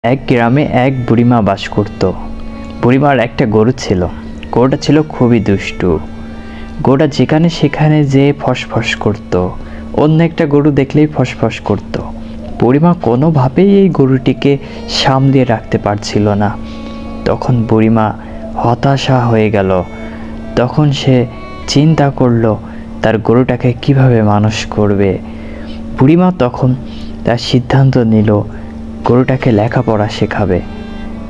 এক গ্রামে এক বুড়িমা বাস করত। বুড়িমার একটা গরু ছিল। গরুটা ছিল খুবই দুষ্টু। গরুটা যেখানে সেখানে যেয়ে ফসফস করত। অন্য একটা গরু দেখলেই ফসফস করত। বুড়িমা কোনোভাবেই এই গরুটিকে সামলিয়ে রাখতে পারছিল না। তখন বুড়িমা হতাশা হয়ে গেল। তখন সে চিন্তা করলো তার গরুটাকে কিভাবে মানুষ করবে। বুড়িমা তখন তার সিদ্ধান্ত নিল গরুটাকে লেখাপড়া শেখাবে।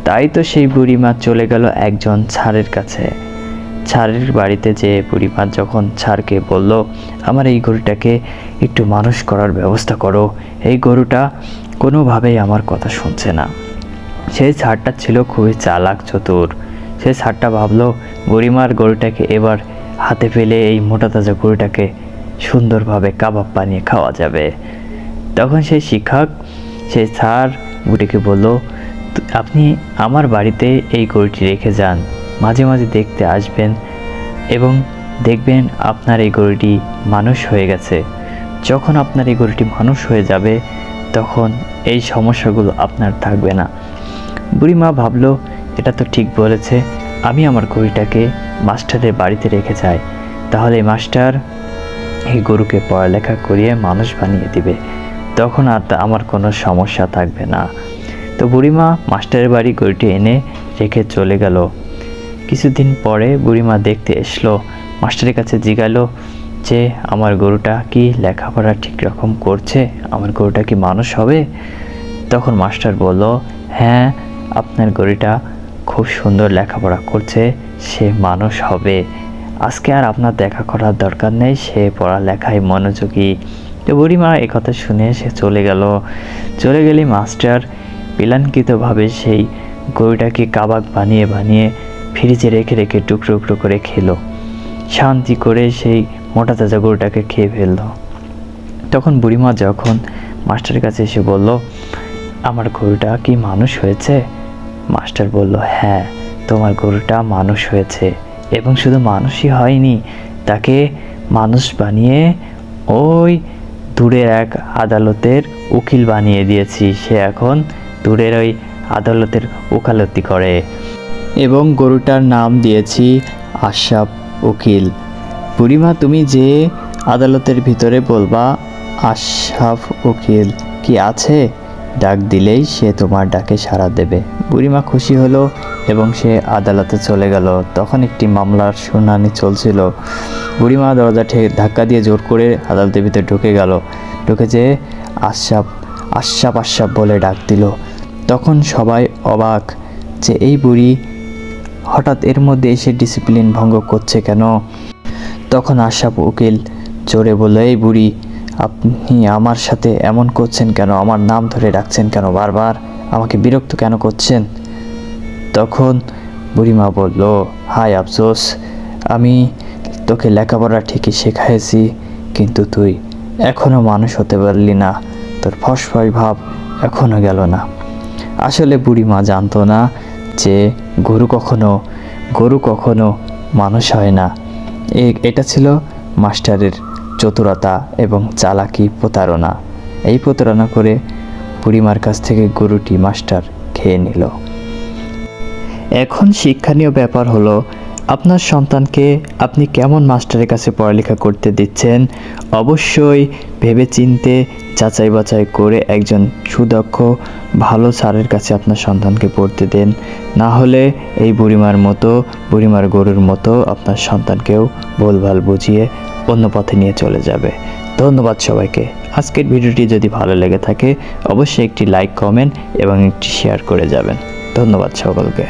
তাই তো সেই বুড়িমা চলে গেল একজন ছারের কাছে। ছারের বাড়িতে যেয়ে বুড়িমা যখন ছারকে বলল, আমার এই গরুটাকে একটু মানুষ করার ব্যবস্থা করো, এই গরুটা কোনোভাবেই আমার কথা শুনছে না। সেই ছারটা ছিল খুবই চালাক চতুর। সেই ছারটা ভাবলো বুড়িমার গরুটাকে এবার হাতে পেলে এই মোটা তাজা গরুটাকে সুন্দরভাবে কাবাব বানিয়ে খাওয়া যাবে। তখন সেই শিক্ষক সেই ছার বুড়িকে বলল, আপনি আমার বাড়িতে এই গরুটি রেখে যান, মাঝে মাঝে দেখতে আসবেন এবং দেখবেন আপনার এই গরুটি মানুষ হয়ে গেছে। যখন আপনার এই গরুটি মানুষ হয়ে যাবে তখন এই সমস্যাগুলো আপনার থাকবে না। বুড়িমা ভাবলো এটা তো ঠিক বলেছে, আমি আমার গরুটাকে মাস্টারের বাড়িতে রেখে যাই, তাহলে মাস্টার এই গরুকে পড়ালেখা করিয়ে মানুষ বানিয়ে দিবে, তখন আর আমার কোনো সমস্যা থাকবে না। তো বুড়িমা মাস্টারের বাড়ি গরুটি এনে রেখে চলে গেল। কিছুদিন পরে বুড়িমা দেখতে এসলো, মাস্টারের কাছে জিজ্ঞাসা যে আমার গরুটা কি লেখাপড়া ঠিক রকম করছে, আমার গরুটা কি মানুষ হবে? তখন মাস্টার বলল, হ্যাঁ, আপনার গরুটা খুব সুন্দর লেখাপড়া করছে, সে মানুষ হবে। আজকে আর আপনার দেখা করার দরকার নেই, সে পড়ালেখায় মনোযোগী। তো বুড়িমা একথা শুনে সে চলে গেল। চলে গেলে মাস্টার প্ল্যানকৃতভাবে সেই গরুটাকে কাবাব বানিয়ে বানিয়ে ফ্রিজে রেখে রেখে টুকরো টুকরো করে খেলো। শান্তি করে সেই মোটা তাজা গরুটাকে খেয়ে ফেললো। তখন বুড়িমা যখন মাস্টারের কাছে এসে বলল, আমার গরুটা কি মানুষ হয়েছে? মাস্টার বলল, হ্যাঁ, তোমার গরুটা মানুষ হয়েছে, এবং শুধু মানুষই হয়নি, তাকে মানুষ বানিয়ে ওই দূরের এক আদালতের উকিল বানিয়ে দিয়েছি। সে এখন দূরের ওই আদালতের ওকালতি করে, এবং গরুটার নাম দিয়েছি আশরাফ উকিল। বুড়িমা, তুমি যে আদালতের ভিতরে বলবা আশরাফ উকিল কি আছে, ডাক দিলেই সে তোমার ডাকে সাড়া দেবে। বুড়িমা খুশি হলো এবং সে আদালতে চলে গেল। তখন একটি মামলার শুনানি চলছিল। বুড়িমা দরজা ধাক্কা দিয়ে জোর করে আদালতের ভিতরে ঢুকে গেল। ঢুকে যেয়ে আশরাফ আশরাফ আশরাফ বলে ডাক দিল। তখন সবাই অবাক যে এই বুড়ি হঠাৎ এর মধ্যে এসে ডিসিপ্লিন ভঙ্গ করছে কেন। তখন আশরাফ উকিল জোরে বলল, এই বুড়ি, আপনি আমার সাথে এমন করছেন কেন? আমার নাম ধরে ডাকছেন কেন? বারবার আমাকে বিরক্ত কেন করছেন? তখন বুড়িমা বলল, হায় আফসোস, আমি তোকে লেখাপড়া ঠিকই শেখাইছি, কিন্তু তুই এখনও মানুষ হতে পারলি না, তোর ফসফস ভাব এখনও গেল না। আসলে বুড়িমা জানতো না যে গরু কখনো মানুষ হয় না। এটা ছিল মাস্টারের চতুরতা এবং চালাকি প্রতারণা। এই প্রতারণা করে বুড়িমার কাছ থেকে গরুটি মাস্টার খেয়ে নিল। এখন শিক্ষণীয় ব্যাপার হলো, আপনার সন্তানকে আপনি কেমন মাস্টারের কাছে পড়ালেখা করতে দিচ্ছেন, অবশ্যই ভেবেচিন্তে যাচাই বাছাই করে একজন সুদক্ষ ভালো স্যারের কাছে আপনার সন্তানকে পড়তে দেন। না হলে এই বুড়িমার গরুর মতো আপনার সন্তানকেও ভুলভাল বুঝিয়ে অন্য পথে নিয়ে চলে যাবে। ধন্যবাদ সবাইকে। আজকের ভিডিওটি যদি ভালো লেগে থাকে অবশ্যই একটি লাইক, কমেন্ট এবং একটি শেয়ার করে যাবেন। ধন্যবাদ সকলকে।